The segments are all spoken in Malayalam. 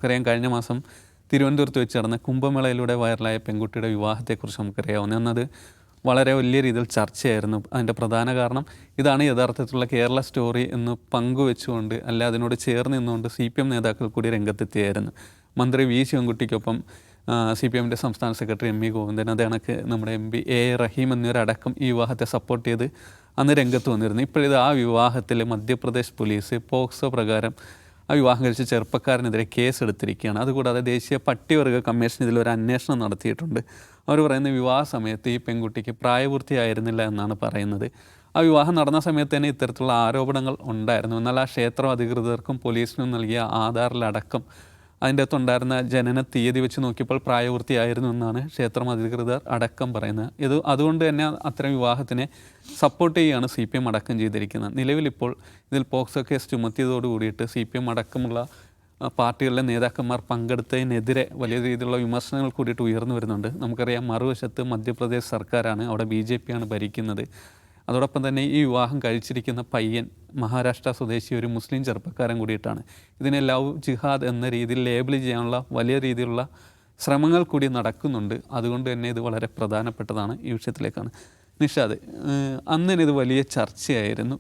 നമുക്കറിയാം കഴിഞ്ഞ മാസം തിരുവനന്തപുരത്ത് വെച്ച് നടന്ന കുംഭമേളയിലൂടെ വൈറലായ പെൺകുട്ടിയുടെ വിവാഹത്തെക്കുറിച്ച് നമുക്കറിയാവുന്നത്. എന്നത് വളരെ വലിയ രീതിയിൽ ചർച്ചയായിരുന്നു. അതിൻ്റെ പ്രധാന കാരണം ഇതാണ് യഥാർത്ഥത്തിലുള്ള കേരള സ്റ്റോറി എന്ന് പങ്കുവെച്ചുകൊണ്ട് അല്ല അതിനോട് ചേർന്ന് നിന്നുകൊണ്ട് CPM നേതാക്കൾ കൂടി രംഗത്തെത്തിയായിരുന്നു. മന്ത്രി വി ശിവൻകുട്ടിക്കൊപ്പം CPMൻ്റെ സംസ്ഥാന സെക്രട്ടറി MV ഗോവിന്ദൻ, അത് കണക്ക് നമ്മുടെ MP A റഹീം എന്നിവരടക്കം ഈ വിവാഹത്തെ സപ്പോർട്ട് ചെയ്ത് അന്ന് രംഗത്ത് വന്നിരുന്നു. ഇപ്പോഴിത് ആ വിവാഹത്തിൽ മധ്യപ്രദേശ് പോലീസ് പോക്സോ പ്രകാരം ആ വിവാഹം കഴിച്ച ചെറുപ്പക്കാരനെതിരെ കേസെടുത്തിരിക്കുകയാണ്. അതുകൂടാതെ ദേശീയ പട്ടികവർഗ കമ്മീഷൻ ഇതിലൊരു അന്വേഷണം നടത്തിയിട്ടുണ്ട്. അവർ പറയുന്ന വിവാഹ സമയത്ത് ഈ പെൺകുട്ടിക്ക് പ്രായപൂർത്തിയായിരുന്നില്ല എന്നാണ് പറയുന്നത്. ആ വിവാഹം നടന്ന സമയത്ത് തന്നെ ഇത്തരത്തിലുള്ള ആരോപണങ്ങൾ ഉണ്ടായിരുന്നു. എന്നാൽ ആ ക്ഷേത്രം അധികൃതർക്കും പോലീസിനും നൽകിയ ആധാറിലടക്കം അതിൻ്റെ അകത്തുണ്ടായിരുന്ന ജനന തീയതി വെച്ച് നോക്കിയപ്പോൾ പ്രായപൂർത്തിയായിരുന്നു എന്നാണ് ക്ഷേത്രം അധികൃതർ അടക്കം പറയുന്നത്. അതുകൊണ്ട് തന്നെ അത്തരം വിവാഹത്തിനെ സപ്പോർട്ട് ചെയ്യുകയാണ് CPM അടക്കം ചെയ്തിരിക്കുന്നത്. നിലവിലിപ്പോൾ ഇതിൽ പോക്സോ കേസ് ചുമത്തിയതോട് കൂടിയിട്ട് CPM അടക്കമുള്ള പാർട്ടികളിലെ നേതാക്കന്മാർ പങ്കെടുത്തതിനെതിരെ വലിയ രീതിയിലുള്ള വിമർശനങ്ങൾ കൂടിയിട്ട് ഉയർന്നു വരുന്നുണ്ട്. നമുക്കറിയാം മറുവശത്ത് മധ്യപ്രദേശ് സർക്കാരാണ്, അവിടെ BJP ആണ് ഭരിക്കുന്നത്. അതോടൊപ്പം തന്നെ ഈ വിവാഹം കഴിച്ചിരിക്കുന്ന പയ്യൻ മഹാരാഷ്ട്ര സ്വദേശി ഒരു മുസ്ലിം ചെറുപ്പക്കാരൻ കൂടിയിട്ടാണ്. ഇതിനെ ലവ് ജിഹാദ് എന്ന രീതിയിൽ ലേബിൾ ചെയ്യാനുള്ള വലിയ രീതിയിലുള്ള ശ്രമങ്ങൾ കൂടി നടക്കുന്നുണ്ട്. അതുകൊണ്ട് തന്നെ ഇത് വളരെ പ്രധാനപ്പെട്ടതാണ്. ഈ വിഷയത്തിലേക്കാണ് നിഷാദ്. അന്ന് ഇത് വലിയ ചർച്ചയായിരുന്നു.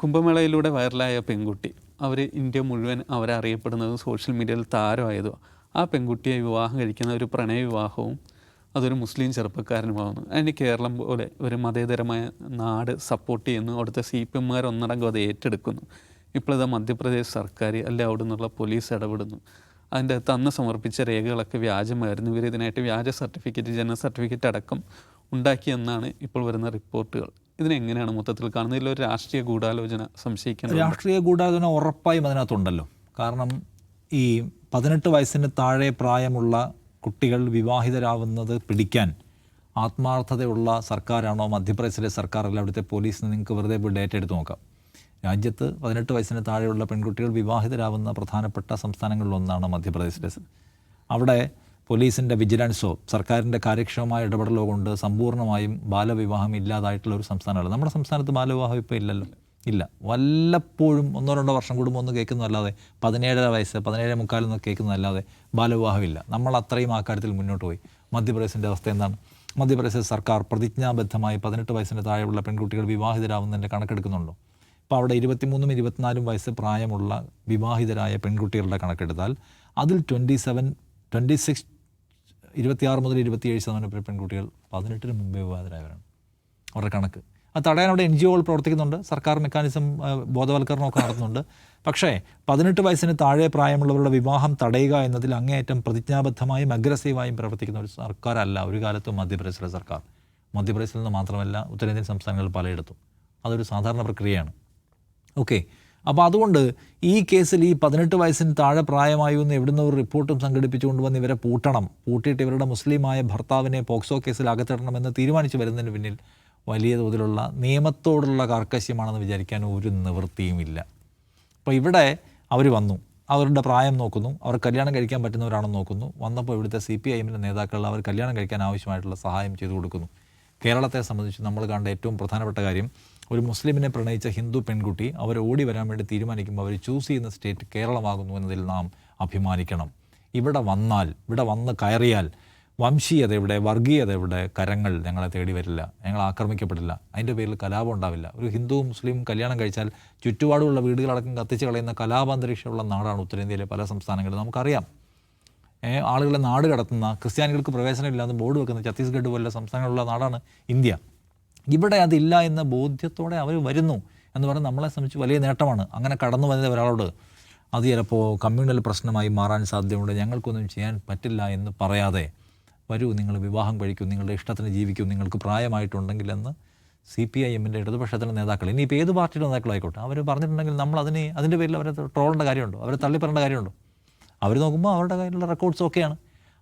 കുംഭമേളയിലൂടെ വൈറലായ പെൺകുട്ടി, അവർ ഇന്ത്യ മുഴുവൻ അവരെ അറിയപ്പെടുന്നത് സോഷ്യൽ മീഡിയയിൽ താരമായതോ ആ പെൺകുട്ടിയെ വിവാഹം കഴിക്കുന്ന ഒരു പ്രണയ വിവാഹവും അതൊരു മുസ്ലിം ചെറുപ്പക്കാരനുമാകുന്നു. അതിന് കേരളം പോലെ ഒരു മതേതരമായ നാട് സപ്പോർട്ട് ചെയ്യുന്നു. അവിടുത്തെ CPMമാർ ഒന്നടങ്കം അത് ഏറ്റെടുക്കുന്നു. ഇപ്പോഴത് മധ്യപ്രദേശ് സർക്കാർ അല്ലെ അവിടെ നിന്നുള്ള പോലീസ് ഇടപെടുന്നു. അതിൻ്റെ അകത്ത് അന്ന് സമർപ്പിച്ച രേഖകളൊക്കെ വ്യാജമായിരുന്നു. ഇവർ ഇതിനായിട്ട് വ്യാജ സർട്ടിഫിക്കറ്റ്, ജനന സർട്ടിഫിക്കറ്റ് അടക്കം ഉണ്ടാക്കിയെന്നാണ് ഇപ്പോൾ വരുന്ന റിപ്പോർട്ടുകൾ. ഇതിനെങ്ങനെയാണ് മൊത്തത്തിൽ കാണുന്നത്? ഇതിലൊരു രാഷ്ട്രീയ ഗൂഢാലോചന സംശയിക്കുന്നത്? രാഷ്ട്രീയ ഗൂഢാലോചന ഉറപ്പായും അതിനകത്തുണ്ടല്ലോ. കാരണം ഈ 18 വയസ്സിന് താഴെ പ്രായമുള്ള കുട്ടികൾ വിവാഹിതരാവുന്നത് പിടിക്കാൻ ആത്മാർത്ഥതയുള്ള സർക്കാരാണോ മധ്യപ്രദേശിലെ സർക്കാരല്ല അവിടുത്തെ പോലീസിന്? നിങ്ങൾക്ക് വെറുതെ പോയി ഡേറ്റ എടുത്ത് നോക്കാം. രാജ്യത്ത് 18 വയസ്സിന് താഴെയുള്ള പെൺകുട്ടികൾ വിവാഹിതരാവുന്ന പ്രധാനപ്പെട്ട സംസ്ഥാനങ്ങളിലൊന്നാണ് മധ്യപ്രദേശിലെ. അവിടെ പോലീസിൻ്റെ വിജിലൻസോ സർക്കാരിൻ്റെ കാര്യക്ഷമമായ ഇടപെടലോ കൊണ്ട് സമ്പൂർണ്ണമായും ബാലവിവാഹം ഇല്ലാതായിട്ടുള്ള ഒരു സംസ്ഥാനമല്ല. നമ്മുടെ സംസ്ഥാനത്ത് ബാലവിവാഹം ഇപ്പോൾ ഇല്ലല്ലോ, ഇല്ല. വല്ലപ്പോഴും 1-2 വർഷം കൂടുമ്പോൾ ഒന്ന് കേൾക്കുന്നതല്ലാതെ 17 വയസ്സ് 17 എന്നൊക്കെ കേൾക്കുന്നതല്ലാതെ ബാലവിവാഹമില്ല. നമ്മൾ അത്രയും ആ കാര്യത്തിൽ മുന്നോട്ട് പോയി. മധ്യപ്രദേശിൻ്റെ അവസ്ഥ എന്താണ്? മധ്യപ്രദേശ് സർക്കാർ പ്രതിജ്ഞാബദ്ധമായി 18 വയസ്സിന് താഴെയുള്ള പെൺകുട്ടികൾ വിവാഹിതരാവുന്നതിൻ്റെ കണക്കെടുക്കുന്നുണ്ടോ? ഇപ്പോൾ അവിടെ 23-24 വയസ്സ് പ്രായമുള്ള വിവാഹിതരായ പെൺകുട്ടികളുടെ കണക്കെടുത്താൽ അതിൽ 26 26 മുതൽ 27% പെൺകുട്ടികൾ 18-ന് മുമ്പേ വിവാഹിതരായവരാണ്. അവരുടെ കണക്ക് അത് തടയാൻ അവിടെ NGOകൾ പ്രവർത്തിക്കുന്നുണ്ട്. സർക്കാർ മെക്കാനിസം ബോധവൽക്കരണമൊക്കെ നടത്തുന്നുണ്ട്. പക്ഷേ 18 വയസ്സിന് താഴെ പ്രായമുള്ളവരുടെ വിവാഹം തടയുക എന്നതിൽ അങ്ങേയറ്റം പ്രതിജ്ഞാബദ്ധമായും അഗ്രസീവായും പ്രവർത്തിക്കുന്ന ഒരു സർക്കാരല്ല ഒരു കാലത്തും മധ്യപ്രദേശിലെ സർക്കാർ. മധ്യപ്രദേശിൽ നിന്ന് മാത്രമല്ല ഉത്തരേന്ത്യൻ സംസ്ഥാനങ്ങളിൽ പലയിടത്തും അതൊരു സാധാരണ പ്രക്രിയയാണ്. ഓക്കെ, അപ്പോൾ അതുകൊണ്ട് ഈ കേസിൽ ഈ 18 വയസ്സിന് താഴെ പ്രായമായു എന്ന് എവിടുന്ന ഒരു റിപ്പോർട്ടും സംഘടിപ്പിച്ചുകൊണ്ട് വന്ന് ഇവരെ പൂട്ടിയിട്ട് ഇവരുടെ മുസ്ലിമായ ഭർത്താവിനെ പോക്സോ കേസിൽ അകത്തിടണമെന്ന് തീരുമാനിച്ചു വരുന്നതിന് പിന്നിൽ വലിയ തോതിലുള്ള നിയമത്തോടുള്ള കാർക്കശ്യമാണെന്ന് വിചാരിക്കാൻ ഒരു നിവൃത്തിയുമില്ല. അപ്പോൾ ഇവിടെ അവർ വന്നു, അവരുടെ പ്രായം നോക്കുന്നു, അവർ കല്യാണം കഴിക്കാൻ പറ്റുന്നവരാണെന്ന് നോക്കുന്നു. വന്നപ്പോൾ ഇവിടുത്തെ CPIMൻ്റെ നേതാക്കൾ അവർ കല്യാണം കഴിക്കാൻ ആവശ്യമായിട്ടുള്ള സഹായം ചെയ്തു കൊടുക്കുന്നു. കേരളത്തെ സംബന്ധിച്ച് നമ്മൾ കണ്ട ഏറ്റവും പ്രധാനപ്പെട്ട കാര്യം, ഒരു മുസ്ലിമിനെ പ്രണയിച്ച ഹിന്ദു പെൺകുട്ടി അവർ ഓടി വരാൻ വേണ്ടി തീരുമാനിക്കുമ്പോൾ അവർ ചൂസ് ചെയ്യുന്ന സ്റ്റേറ്റ് കേരളമാകുന്നു എന്നതിൽ നാം അഭിമാനിക്കണം. ഇവിടെ വന്ന് കയറിയാൽ വംശീയത എവിടെ, വർഗീയത എവിടെ, കരങ്ങൾ ഞങ്ങളെ തേടി വരില്ല, ഞങ്ങൾ ആക്രമിക്കപ്പെടില്ല, അതിൻ്റെ പേരിൽ കലാപം ഉണ്ടാവില്ല. ഒരു ഹിന്ദുവും മുസ്ലിമും കല്യാണം കഴിച്ചാൽ ചുറ്റുപാടുമുള്ള വീടുകളടക്കം കത്തിച്ച് കളയുന്ന കലാപാന്തരീക്ഷമുള്ള നാടാണ് ഉത്തരേന്ത്യയിലെ പല സംസ്ഥാനങ്ങളും. നമുക്കറിയാം, ആളുകളെ നാട് കടത്തുന്ന, ക്രിസ്ത്യാനികൾക്ക് പ്രവേശനമില്ലാതെ ബോർഡ് വെക്കുന്ന ഛത്തീസ്ഗഡ് പോലുള്ള സംസ്ഥാനങ്ങളുള്ള നാടാണ് ഇന്ത്യ. ഇവിടെ അതില്ല എന്ന ബോധ്യത്തോടെ അവർ വരുന്നു എന്ന് പറഞ്ഞാൽ നമ്മളെ സംബന്ധിച്ച് വലിയ നേട്ടമാണ്. അങ്ങനെ കടന്നു വന്ന ഒരാളോട് അത് ചിലപ്പോൾ കമ്മ്യൂണൽ പ്രശ്നമായി മാറാൻ സാധ്യതയുണ്ട്, ഞങ്ങൾക്കൊന്നും ചെയ്യാൻ പറ്റില്ല എന്ന് പറയാതെ വരൂ, നിങ്ങൾ വിവാഹം കഴിക്കൂ, നിങ്ങളുടെ ഇഷ്ടത്തിന് ജീവിക്കൂ, നിങ്ങൾക്ക് പ്രായമായിട്ടുണ്ടെങ്കിൽ എന്ന് CPIMൻ്റെ ഇടതുപക്ഷത്തിൻ്റെ നേതാക്കൾ, ഇനിയിപ്പോൾ ഏത് പാർട്ടിയുടെ നേതാക്കളായിക്കോട്ടെ, അവർ പറഞ്ഞിട്ടുണ്ടെങ്കിൽ നമ്മൾ അതിൻ്റെ പേരിൽ അവരെ ട്രോളിൻ്റെ കാര്യമുണ്ടോ, അവരെ തള്ളിപ്പറേണ്ട കാര്യമുണ്ടോ? അവർ നോക്കുമ്പോൾ അവരുടെ കയ്യിലുള്ള റെക്കോർഡ്സ് ഓക്കെയാണ്.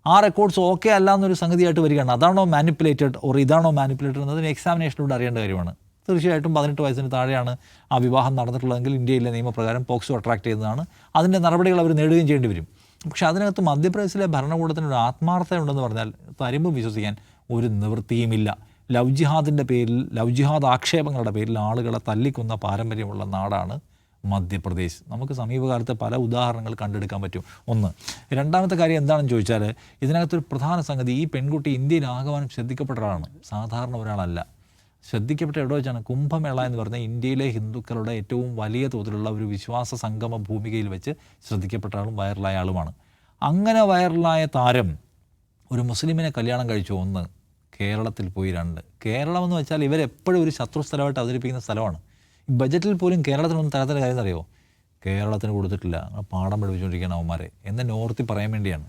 ആ റെക്കോർഡ്സ് ഓക്കെ അല്ല എന്നൊരു സംഗതിയായിട്ട് വരികയാണ്. അതാണോ മാനിപ്പുലേറ്റഡ് ഇതാണോ മാനിപ്പുലേറ്റഡ് എന്നതിന് എക്സാമിനേഷനിലൂടെ അറിയേണ്ട കാര്യമാണ്. തീർച്ചയായിട്ടും 18 വയസ്സിന് താഴെയാണ് ആ വിവാഹം നടന്നിട്ടുള്ളതെങ്കിൽ ഇന്ത്യയിലെ നിയമപ്രകാരം പോക്സോ അട്രാക്ട് ചെയ്യുന്നതാണ്. അതിൻ്റെ നടപടികൾ അവർ നേടുകയും ചെയ്യേണ്ടി വരും. പക്ഷേ അതിനകത്ത് മധ്യപ്രദേശിലെ ഭരണകൂടത്തിനൊരു ആത്മാർത്ഥതയുണ്ടെന്ന് പറഞ്ഞാൽ തരുമ്പും വിശ്വസിക്കാൻ ഒരു നിവൃത്തിയുമില്ല. ലവ് ജിഹാദിൻ്റെ പേരിൽ, ലവ് ജിഹാദ് ആക്ഷേപങ്ങളുടെ പേരിൽ ആളുകളെ തല്ലിക്കൊന്ന പാരമ്പര്യമുള്ള നാടാണ് മധ്യപ്രദേശ്. നമുക്ക് സമീപകാലത്തെ പല ഉദാഹരണങ്ങൾ കണ്ടെടുക്കാൻ പറ്റും. ഒന്ന്. രണ്ടാമത്തെ കാര്യം എന്താണെന്ന് ചോദിച്ചാൽ, ഇതിനകത്തൊരു പ്രധാന സംഗതി, ഈ പെൺകുട്ടി ഇന്ത്യയിലാകമാനം ശ്രദ്ധിക്കപ്പെട്ട ഒരാളാണ്, സാധാരണ ഒരാളല്ല. ശ്രദ്ധിക്കപ്പെട്ട എവിടെ വെച്ചാണ്? കുംഭമേള എന്ന് പറഞ്ഞ ഇന്ത്യയിലെ ഹിന്ദുക്കളുടെ ഏറ്റവും വലിയ തോതിലുള്ള ഒരു വിശ്വാസ സംഗമ ഭൂമികയിൽ വെച്ച് ശ്രദ്ധിക്കപ്പെട്ട ആളും വൈറലായ ആളുമാണ്. അങ്ങനെ വൈറലായ താരം ഒരു മുസ്ലിമിനെ കല്യാണം കഴിച്ചു. ഒന്ന്. കേരളത്തിൽ പോയി. രണ്ട്. കേരളം എന്ന് വെച്ചാൽ ഇവരെപ്പോഴും ഒരു ശത്രു സ്ഥലമായിട്ട് അവതരിപ്പിക്കുന്ന സ്ഥലമാണ്. ഈ ബജറ്റിൽ പോലും കേരളത്തിനൊന്നും തരത്തിൻ്റെ കാര്യം അറിയോ? കേരളത്തിന് കൊടുത്തിട്ടില്ല, പാഠം പഠിപ്പിച്ചുകൊണ്ടിരിക്കുകയാണ് അവന്മാരെ എന്ന് നോർത്തിൽ പറയാൻ വേണ്ടിയാണ്.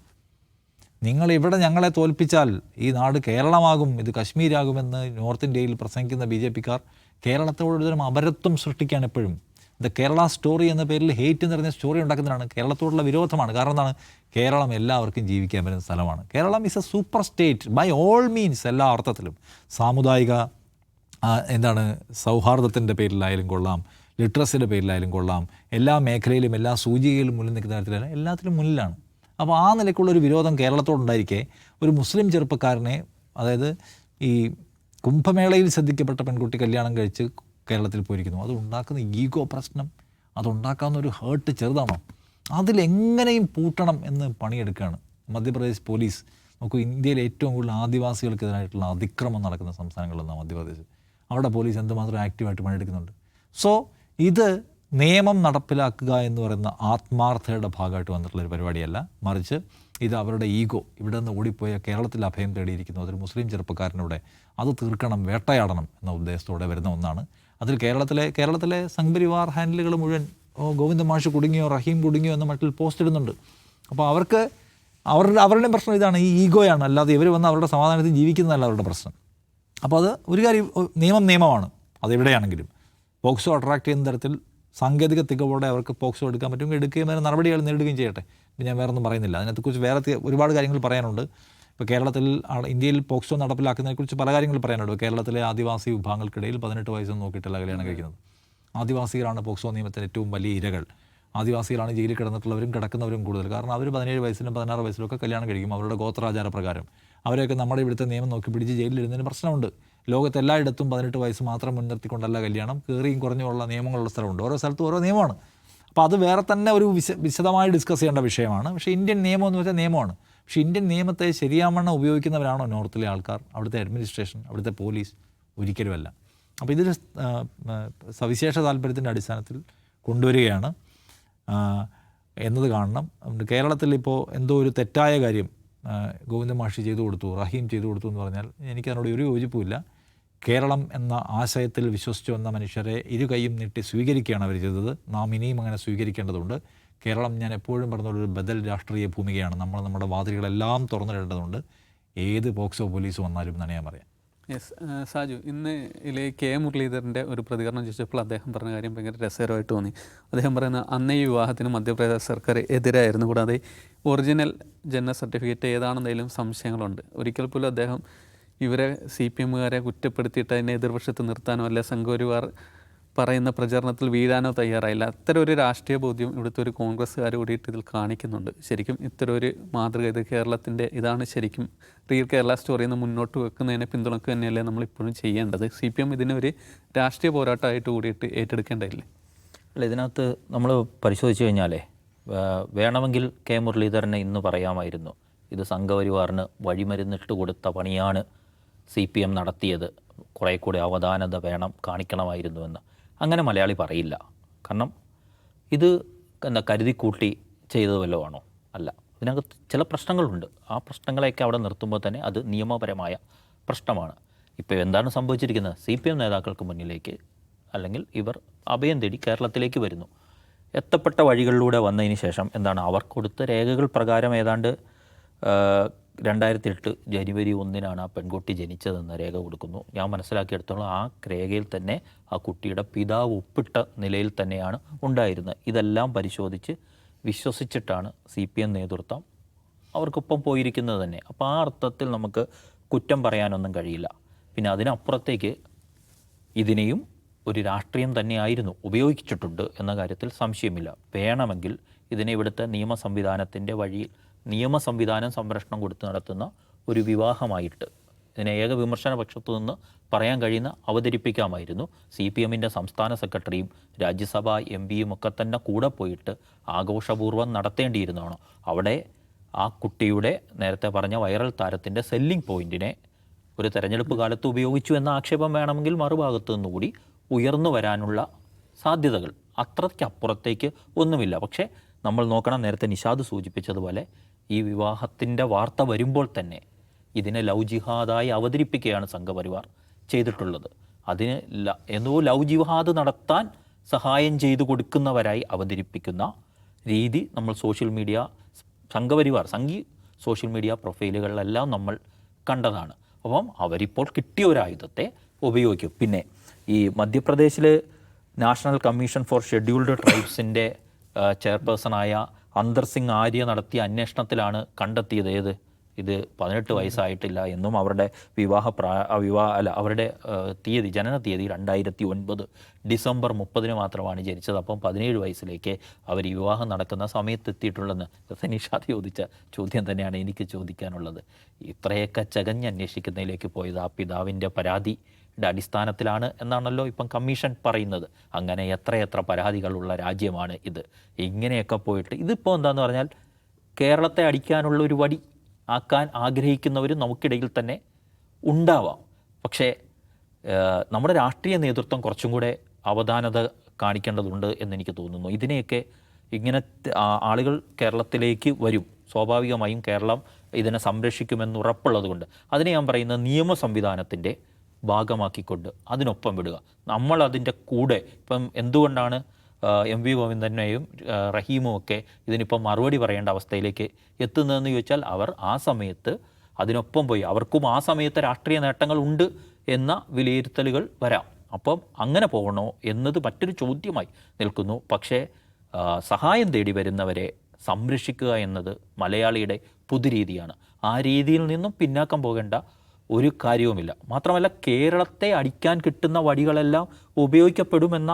നിങ്ങളിവിടെ ഞങ്ങളെ തോൽപ്പിച്ചാൽ ഈ നാട് കേരളമാകും, ഇത് കശ്മീരാകുമെന്ന് നോർത്ത് ഇന്ത്യയിൽ പ്രസംഗിക്കുന്ന BJPക്കാർ കേരളത്തോടൊരു അപരത്വം സൃഷ്ടിക്കുകയാണ് എപ്പോഴും. ദ കേരള സ്റ്റോറി എന്ന പേരിൽ ഹേറ്റ് നിറഞ്ഞ സ്റ്റോറി ഉണ്ടാക്കുന്നതാണ്. കേരളത്തോടുള്ള വിരോധമാണ്. കാരണം എന്താണ്? കേരളം എല്ലാവർക്കും ജീവിക്കാൻ പറ്റുന്ന സ്ഥലമാണ്. Keralam is a super state by all means. എല്ലാ അർത്ഥത്തിലും സാമുദായിക സൗഹാർദ്ദത്തിൻ്റെ പേരിലായാലും കൊള്ളാം, ലിറ്ററസിയുടെ പേരിലായാലും കൊള്ളാം, എല്ലാ മേഖലയിലും എല്ലാ സൂചികയിലും മുന്നിൽ നിൽക്കുന്ന തരത്തിലല്ല, എല്ലാത്തിലും മുന്നിലാണ്. അപ്പോൾ ആ നിലയ്ക്കുള്ളൊരു വിരോധം കേരളത്തോടുണ്ടായിരിക്കെ ഒരു മുസ്ലിം ചെറുപ്പക്കാരനെ, അതായത് ഈ കുംഭമേളയിൽ ശ്രദ്ധിക്കപ്പെട്ട പെൺകുട്ടി കല്യാണം കഴിച്ച് കേരളത്തിൽ പോയിരിക്കുന്നു. അതുണ്ടാക്കുന്ന ഈഗോ പ്രശ്നം, അതുണ്ടാക്കാവുന്ന ഒരു ഹേർട്ട് ചെറുതാണോ? അതിലെങ്ങനെയും പൂട്ടണം എന്ന് പണിയെടുക്കുകയാണ് മധ്യപ്രദേശ് പോലീസ്. നമുക്ക് ഇന്ത്യയിലെ ഏറ്റവും കൂടുതൽ ആദിവാസികൾക്കെതിരായിട്ടുള്ള അതിക്രമം നടക്കുന്ന സംസ്ഥാനങ്ങളിലൊന്നാണ് മധ്യപ്രദേശ്. അവിടെ പോലീസ് എന്തുമാത്രം ആക്റ്റീവായിട്ട് പണിയെടുക്കുന്നുണ്ട്. സോ ഇത് നിയമം നടപ്പിലാക്കുക എന്ന് പറയുന്ന ആത്മാർത്ഥതയുടെ ഭാഗമായിട്ട് വന്നിട്ടുള്ളൊരു പരിപാടിയല്ല, മറിച്ച് ഇത് അവരുടെ ഈഗോ, ഇവിടെ നിന്ന് ഓടിപ്പോയ കേരളത്തിൽ അഭയം തേടിയിരിക്കുന്ന ഒരു മുസ്ലിം ചെറുപ്പക്കാരനൂടെ അത് തീർക്കണം, വേട്ടയാടണം എന്ന ഉദ്ദേശത്തോടെ വരുന്ന ഒന്നാണ്. അതിൽ കേരളത്തിലെ സംഘപരിവാർ ഹാൻഡിലുകൾ മുഴുവൻ ഗോവിന്ദ മാഷ് കുടുങ്ങിയോ, റഹീം കുടുങ്ങിയോ എന്ന മട്ടിൽ പോസ്റ്റ് ഇടുന്നുണ്ട്. അപ്പോൾ അവരുടെ പ്രശ്നം ഇതാണ്, ഈ ഈഗോയാണ്. അല്ലാതെ ഇവർ വന്ന് അവരുടെ സമാധാനത്തിൽ ജീവിക്കുന്നതല്ല അവരുടെ പ്രശ്നം. അപ്പോൾ അത് ഒരു കാര്യം, നിയമമാണ് അതെവിടെയാണെങ്കിലും. പോക്സോ അട്രാക്ട് ചെയ്യുന്ന തരത്തിൽ സാങ്കേതിക തികവോടെ അവർക്ക് പോക്സോ എടുക്കാൻ പറ്റും, എടുക്കുകയും അതിന് നടപടികൾ നേരിടുകയും ചെയ്യട്ടെ. ഇപ്പം ഞാൻ വേറൊന്നും പറയുന്നില്ല. അതിനകത്തെക്കുറിച്ച് വേറെ ഒരുപാട് കാര്യങ്ങൾ പറയാനുണ്ട്. ഇപ്പോൾ ഇന്ത്യയിൽ പോക്സോ നടപ്പിലാക്കുന്നതിനെക്കുറിച്ച് പല കാര്യങ്ങൾ പറയാനുണ്ട്. കേരളത്തിലെ ആദിവാസി വിഭാഗങ്ങൾക്കിടയിൽ 18 വയസ്സൊന്നും നോക്കിയിട്ടല്ല കല്യാണം കഴിക്കുന്നത്. ആദിവാസികളാണ് പോക്സോ നിയമത്തിൻ്റെ ഏറ്റവും വലിയ ഇരകൾ. ആദിവാസികളാണ് ജയിലിൽ കിടന്നിട്ടുള്ളവരും കിടക്കുന്നവരും കൂടുതൽ. കാരണം അവർ 17 വയസ്സിലും 16 വയസ്സിലും ഒക്കെ കല്യാണം കഴിക്കും അവരുടെ ഗോത്രാചാര പ്രകാരം. അവരെയൊക്കെ നമ്മുടെ ഇവിടുത്തെ നിയമം നോക്കി പിടിച്ച് ജയിലിലിടുന്നതിന് പ്രശ്നമുണ്ട്. ലോകത്ത് എല്ലായിടത്തും 18 വയസ്സ് മാത്രം മുൻനിർത്തിക്കൊണ്ടല്ല കല്യാണം, കയറിയും കുറഞ്ഞുള്ള നിയമങ്ങളുള്ള സ്ഥലമുണ്ട്. ഓരോ സ്ഥലത്തും ഓരോ നിയമമാണ്. അപ്പോൾ അത് വേറെ തന്നെ ഒരു വിശദമായി ഡിസ്കസ് ചെയ്യേണ്ട വിഷയമാണ്. പക്ഷേ ഇന്ത്യൻ നിയമം എന്ന് വെച്ചാൽ നിയമമാണ്. പക്ഷേ ഇന്ത്യൻ നിയമത്തെ ശരിയാവണ്ണം ഉപയോഗിക്കുന്നവരാണോ നോർത്തിലെ ആൾക്കാർ, അവിടുത്തെ അഡ്മിനിസ്ട്രേഷൻ, അവിടുത്തെ പോലീസ്? ഒരിക്കലുമല്ല. അപ്പോൾ ഇതൊരു സവിശേഷ താല്പര്യത്തിൻ്റെ അടിസ്ഥാനത്തിൽ കൊണ്ടുവരികയാണ് എന്നത് കാണണം. കേരളത്തിൽ ഇപ്പോൾ എന്തോ ഒരു തെറ്റായ കാര്യം ഗോവിന്ദ മാഷി ചെയ്തു കൊടുത്തു, റഹീം ചെയ്തു കൊടുത്തു എന്ന് പറഞ്ഞാൽ എനിക്കതിനോട് ഒരു യോജിപ്പുമില്ല. കേരളം എന്ന ആശയത്തിൽ വിശ്വസിച്ചു വന്ന മനുഷ്യരെ ഇരു കൈയും നീട്ടി സ്വീകരിക്കുകയാണ് അവർ ചെയ്തത്. നാം ഇനിയും അങ്ങനെ സ്വീകരിക്കേണ്ടതുണ്ട്. കേരളം, ഞാൻ എപ്പോഴും പറഞ്ഞൊരു ബദൽ രാഷ്ട്രീയ ഭൂമികയാണ്. നമ്മുടെ വാതിലുകളെല്ലാം തുറന്നിടേണ്ടതുണ്ട്, ഏത് പോക്സോ പോലീസ് വന്നാലും എന്നാണ് ഞാൻ പറയാം. യെസ് സാജു, ഇന്ന് കെ മുരളീധരൻ്റെ ഒരു പ്രതികരണം ചോദിച്ചപ്പോൾ അദ്ദേഹം പറഞ്ഞ കാര്യം ഭയങ്കര രസകരമായിട്ട് തോന്നി. അദ്ദേഹം പറയുന്ന അന്ന് ഈ വിവാഹത്തിന് മധ്യപ്രദേശ് സർക്കാർ എതിരായിരുന്നു. കൂടാതെ ഒറിജിനൽ ജനന സർട്ടിഫിക്കറ്റ് ഏതാണെന്നതിലും സംശയങ്ങളുണ്ട്. ഒരിക്കൽ പോലും അദ്ദേഹം ഇവരെ CPMകാരെ കുറ്റപ്പെടുത്തിയിട്ട് അതിനെ എതിർവശത്ത് നിർത്താനോ അല്ലെ സംഘപരിവാർ പറയുന്ന പ്രചരണത്തിൽ വീഴാനോ തയ്യാറായില്ല. അത്തരം ഒരു രാഷ്ട്രീയ ബോധ്യം ഇവിടുത്തെ ഒരു കോൺഗ്രസ്സുകാർ കൂടിയിട്ട് ഇതിൽ കാണിക്കുന്നുണ്ട്. ശരിക്കും ഇത്തരം ഒരു മാതൃക, ഇത് കേരളത്തിൻ്റെ ഇതാണ് ശരിക്കും റിയൽ കേരള സ്റ്റോറിയിൽ നിന്ന് മുന്നോട്ട് വെക്കുന്നതിനെ പിന്തുണക്കുക തന്നെയല്ലേ നമ്മളിപ്പോഴും ചെയ്യേണ്ടത്? CPM ഇതിനെ ഒരു രാഷ്ട്രീയ പോരാട്ടമായിട്ട് കൂടിയിട്ട് ഏറ്റെടുക്കേണ്ടതില്ലേ? അല്ല, ഇതിനകത്ത് നമ്മൾ പരിശോധിച്ച് കഴിഞ്ഞാലേ വേണമെങ്കിൽ കെ മുരളീധരനെ ഇന്ന് പറയാമായിരുന്നു, ഇത് സംഘപരിവാറിന് വഴിമരുന്നിട്ട് കൊടുത്ത പണിയാണ് CPM നടത്തിയത്, കുറേ കൂടി അവധാനത കാണിക്കണമായിരുന്നുവെന്ന്. അങ്ങനെ മലയാളി പറയില്ല. കാരണം ഇത് കരുതിക്കൂട്ടി ചെയ്തത് വല്ലതും ആണോ? അല്ല. ഇതിനകത്ത് ചില പ്രശ്നങ്ങളുണ്ട്. ആ പ്രശ്നങ്ങളെയൊക്കെ അവിടെ നിർത്തുമ്പോൾ തന്നെ അത് നിയമപരമായ പ്രശ്നമാണ്. ഇപ്പോൾ എന്താണ് സംഭവിച്ചിരിക്കുന്നത്? CPM നേതാക്കൾക്ക് മുന്നിലേക്ക് അല്ലെങ്കിൽ ഇവർ അഭയം തേടി കേരളത്തിലേക്ക് വരുന്നു. എത്തപ്പെട്ട വഴികളിലൂടെ വന്നതിന് ശേഷം എന്താണ്, അവർ കൊടുത്ത രേഖകൾ പ്രകാരം ഏതാണ്ട് 2008 ജനുവരി 1 ആ പെൺകുട്ടി ജനിച്ചതെന്ന് രേഖ കൊടുക്കുന്നു. ഞാൻ മനസ്സിലാക്കിയെടുത്തോളം ആ രേഖയിൽ തന്നെ ആ കുട്ടിയുടെ പിതാവ് ഒപ്പിട്ട നിലയിൽ തന്നെയാണ് ഉണ്ടായിരുന്നത്. ഇതെല്ലാം പരിശോധിച്ച് വിശ്വസിച്ചിട്ടാണ് CPM നേതൃത്വം അവർക്കൊപ്പം പോയിരിക്കുന്നത് തന്നെ. അപ്പോൾ ആ അർത്ഥത്തിൽ നമുക്ക് കുറ്റം പറയാനൊന്നും കഴിയില്ല. പിന്നെ അതിനപ്പുറത്തേക്ക് ഇതിനെയും ഒരു രാഷ്ട്രീയം തന്നെയായിരുന്നു ഉപയോഗിച്ചിട്ടുണ്ട് എന്ന കാര്യത്തിൽ സംശയമില്ല. വേണമെങ്കിൽ ഇതിനെ ഇവിടുത്തെ നിയമ സംവിധാനത്തിൻ്റെ വഴിയിൽ സംരക്ഷണം കൊടുത്ത് നടത്തുന്ന ഒരു വിവാഹമായിട്ട്, ഇതിനെ ഏക വിമർശന പക്ഷത്തു നിന്ന് പറയാൻ കഴിയുന്ന അവതരിപ്പിക്കാമായിരുന്നു. CPM-ൻ്റെ സംസ്ഥാന സെക്രട്ടറിയും രാജ്യസഭാ MP-യും ഒക്കെ തന്നെ കൂടെ പോയിട്ട് ആഘോഷപൂർവ്വം നടത്തേണ്ടിയിരുന്നതാണോ? അവിടെ ആ കുട്ടിയുടെ നേരത്തെ പറഞ്ഞ വൈറൽ താരത്തിൻ്റെ സെല്ലിംഗ് പോയിന്റിനെ ഒരു തെരഞ്ഞെടുപ്പ് കാലത്ത് ഉപയോഗിച്ചു എന്ന ആക്ഷേപം വേണമെങ്കിൽ മറുഭാഗത്തു നിന്നുകൂടി ഉയർന്നു വരാനുള്ള സാധ്യതകൾ അത്രയ്ക്കപ്പുറത്തേക്ക് ഒന്നുമില്ല. പക്ഷേ നമ്മൾ നോക്കണം, നേരത്തെ നിഷാദ് സൂചിപ്പിച്ചതുപോലെ ഈ വിവാഹത്തിൻ്റെ വാർത്ത വരുമ്പോൾ തന്നെ ഇതിനെ ലവ് ജിഹാദായി അവതരിപ്പിക്കുകയാണ് സംഘപരിവാർ ചെയ്തിട്ടുള്ളത്. അതിന് എന്തോ ലവ് ജിഹാദ് നടത്താൻ സഹായം ചെയ്തു കൊടുക്കുന്നവരായി അവതരിപ്പിക്കുന്ന രീതി നമ്മൾ social media Sangh Parivar social media പ്രൊഫൈലുകളിലെല്ലാം നമ്മൾ കണ്ടതാണ്. അപ്പം അവരിപ്പോൾ കിട്ടിയ ഒരു ആയുധത്തെ ഉപയോഗിക്കും. പിന്നെ ഈ മധ്യപ്രദേശിൽ നാഷണൽ കമ്മീഷൻ ഫോർ ഷെഡ്യൂൾഡ് ട്രൈബ്സിൻ്റെ ചെയർപേഴ്സണായ അന്തർ സിംഗ് ആര്യ നടത്തിയ അന്വേഷണത്തിലാണ് കണ്ടെത്തിയത് ഇത് 18 വയസ്സായിട്ടില്ല എന്നും അവരുടെ അവരുടെ ജനന തീയതി 2009 ഡിസംബർ 30 മാത്രമാണ് ജനിച്ചത്. അപ്പം 17 വയസ്സിലേക്ക് അവർ ഈ വിവാഹം നടക്കുന്ന സമയത്ത് എത്തിയിട്ടുള്ളതെന്ന് നിഷാദ് ചോദിച്ച ചോദ്യം തന്നെയാണ് എനിക്ക് ചോദിക്കാനുള്ളത്. ഇത്രയൊക്കെ ചകഞ്ഞന്വേഷിക്കുന്നതിലേക്ക് പോയത് ആ പിതാവിൻ്റെ പരാതിയുടെ അടിസ്ഥാനത്തിലാണ് എന്നാണല്ലോ ഇപ്പം കമ്മീഷൻ പറയുന്നത്. അങ്ങനെ എത്രയെത്ര പരാതികളുള്ള രാജ്യമാണ് ഇത്. ഇങ്ങനെയൊക്കെ പോയിട്ട് ഇതിപ്പോൾ എന്താണെന്ന് പറഞ്ഞാൽ കേരളത്തെ അടിക്കാനുള്ള ഒരു വടി ആക്കാൻ ആഗ്രഹിക്കുന്നവരും നമുക്കിടയിൽ തന്നെ ഉണ്ടാവാം. പക്ഷേ നമ്മുടെ രാഷ്ട്രീയ നേതൃത്വം കുറച്ചും കൂടെ അവധാനത കാണിക്കേണ്ടതുണ്ട് എന്നെനിക്ക് തോന്നുന്നു. ഇതിനെയൊക്കെ ഇങ്ങനെ ആളുകൾ കേരളത്തിലേക്ക് വരും, സ്വാഭാവികമായും കേരളം ഇതിനെ സംരക്ഷിക്കുമെന്ന് ഉറപ്പുള്ളത് കൊണ്ട് അതിനെ ഞാൻ പറയുന്നത് നിയമ സംവിധാനത്തിൻ്റെ ഭാഗമാക്കിക്കൊണ്ട് അതിനൊപ്പം വിടുക. നമ്മൾ അതിൻ്റെ കൂടെ ഇപ്പം എന്തുകൊണ്ടാണ് MV ഗോവിന്ദനെയും റഹീമും ഒക്കെ ഇതിനിപ്പം മറുപടി പറയേണ്ട അവസ്ഥയിലേക്ക് എത്തുന്നതെന്ന് ചോദിച്ചാൽ അവർ ആ സമയത്ത് അതിനൊപ്പം പോയി, അവർക്കും ആ സമയത്ത് രാഷ്ട്രീയ നേട്ടങ്ങൾ ഉണ്ട് എന്ന വിലയിരുത്തലുകൾ വരാം. അപ്പം അങ്ങനെ പോകണോ എന്നത് മറ്റൊരു ചോദ്യമായി നിൽക്കുന്നു. പക്ഷേ സഹായം തേടി വരുന്നവരെ സംരക്ഷിക്കുക എന്നത് മലയാളിയുടെ പുതുരീതിയാണ്. ആ രീതിയിൽ നിന്നും പിന്നാക്കം പോകേണ്ട ഒരു കാര്യവുമില്ല. മാത്രമല്ല കേരളത്തെ അടിക്കാൻ കിട്ടുന്ന വടികളെല്ലാം ഉപയോഗിക്കപ്പെടുമെന്ന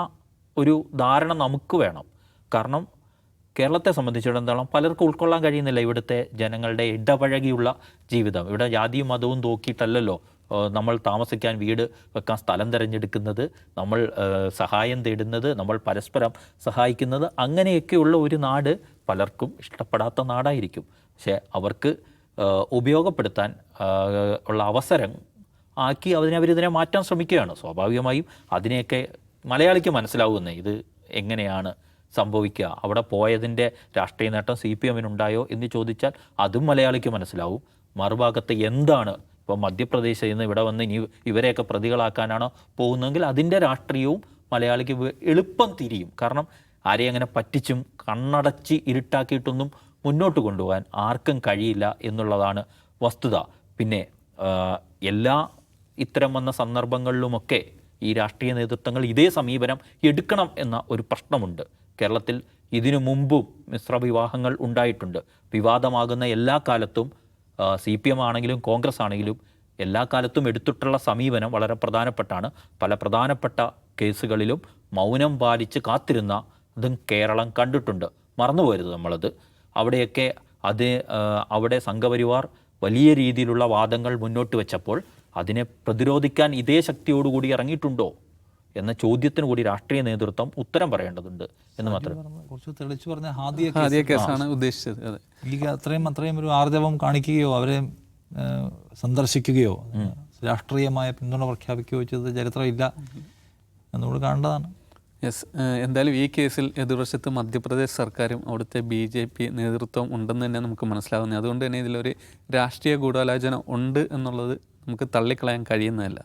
ഒരു ധാരണ നമുക്ക് വേണം. കാരണം കേരളത്തെ സംബന്ധിച്ചിടത്തോളം പലർക്കും ഉൾക്കൊള്ളാൻ കഴിയുന്നില്ല ഇവിടുത്തെ ജനങ്ങളുടെ ഇടപഴകിയുള്ള ജീവിതം. ഇവിടെ ജാതിയും മതവും നോക്കിയിട്ടല്ലല്ലോ നമ്മൾ താമസിക്കാൻ വീട് വെക്കാൻ സ്ഥലം തിരഞ്ഞെടുക്കുന്നത്, നമ്മൾ സഹായം തേടുന്നത്, നമ്മൾ പരസ്പരം സഹായിക്കുന്നത്. അങ്ങനെയൊക്കെയുള്ള ഒരു നാട് പലർക്കും ഇഷ്ടപ്പെടാത്ത നാടായിരിക്കും. പക്ഷേ അവർക്ക് ഉപയോഗപ്പെടുത്താൻ ഉള്ള അവസരം ആക്കി അവരിതിനെ മാറ്റാൻ ശ്രമിക്കുകയാണ്. സ്വാഭാവികമായും അതിനെയൊക്കെ മലയാളിക്ക് മനസ്സിലാവുന്നേ ഇത് എങ്ങനെയാണ് സംഭവിക്കുക. അവിടെ പോയതിൻ്റെ രാഷ്ട്രീയ നേട്ടം CPM-നുണ്ടായോ എന്ന് ചോദിച്ചാൽ അതും മലയാളിക്ക് മനസ്സിലാവും. മറുഭാഗത്ത് എന്താണ് ഇപ്പം മധ്യപ്രദേശിൽ നിന്ന് ഇവിടെ വന്ന് ഇനി ഇവരെയൊക്കെ പ്രതികളാക്കാനാണോ പോകുന്നതെങ്കിൽ അതിൻ്റെ രാഷ്ട്രീയവും മലയാളിക്ക് എളുപ്പം തിരിയും. കാരണം ആരെയും അങ്ങനെ പറ്റിച്ചും കണ്ണടച്ച് ഇരുട്ടാക്കിയിട്ടൊന്നും മുന്നോട്ട് കൊണ്ടുപോകാൻ ആർക്കും കഴിയില്ല എന്നുള്ളതാണ് വസ്തുത. പിന്നെ എല്ലാ ഇത്തരം വന്ന സന്ദർഭങ്ങളിലുമൊക്കെ ഈ രാഷ്ട്രീയ നേതൃത്വങ്ങൾ ഇതേ സമീപനം എടുക്കണം എന്ന ഒരു പ്രശ്നമുണ്ട്. കേരളത്തിൽ ഇതിനു മുമ്പും മിശ്ര വിവാഹങ്ങൾ ഉണ്ടായിട്ടുണ്ട്. വിവാദമാകുന്ന എല്ലാ കാലത്തും CPM ആണെങ്കിലും കോൺഗ്രസ് ആണെങ്കിലും എല്ലാ കാലത്തും എടുത്തിട്ടുള്ള സമീപനം വളരെ പ്രധാനപ്പെട്ടാണ്. പല പ്രധാനപ്പെട്ട കേസുകളിലും മൗനം പാലിച്ച് കാത്തിരുന്ന അതും കേരളം കണ്ടിട്ടുണ്ട്. മറന്നുപോകരുത് നമ്മളത്. അവിടെയൊക്കെ അവിടെ സംഘപരിവാർ വലിയ രീതിയിലുള്ള വാദങ്ങൾ മുന്നോട്ട് വെച്ചപ്പോൾ അതിനെ പ്രതിരോധിക്കാൻ ഇതേ ശക്തിയോടുകൂടി ഇറങ്ങിയിട്ടുണ്ടോ എന്ന ചോദ്യത്തിന് കൂടി രാഷ്ട്രീയ നേതൃത്വം ഉത്തരം പറയേണ്ടതുണ്ട് എന്ന് മാത്രം. കുറച്ച് തെളിച്ചു പറഞ്ഞ ഹാദിയ കേസാണ് ഉദ്ദേശിച്ചത്. അതെ, ഈ അത്രയും ഒരു ആർജവം കാണിക്കുകയോ അവരെ സന്ദർശിക്കുകയോ രാഷ്ട്രീയമായ പിന്തുണ പ്രഖ്യാപിക്കുകയോ ചെയ്തത് ചരിത്രമില്ല എന്നുകൂടി കാണേണ്ടതാണ്. യെസ്, എന്തായാലും ഈ കേസിൽ എതിർവശത്ത് മധ്യപ്രദേശ് സർക്കാരും അവിടുത്തെ BJP നേതൃത്വം ഉണ്ടെന്ന് തന്നെ നമുക്ക് മനസ്സിലാവുന്നത്. അതുകൊണ്ട് തന്നെ ഇതിലൊരു രാഷ്ട്രീയ ഗൂഢാലോചന ഉണ്ട് എന്നുള്ളത് നമുക്ക് തള്ളിക്കളയാൻ കഴിയുന്നതല്ല.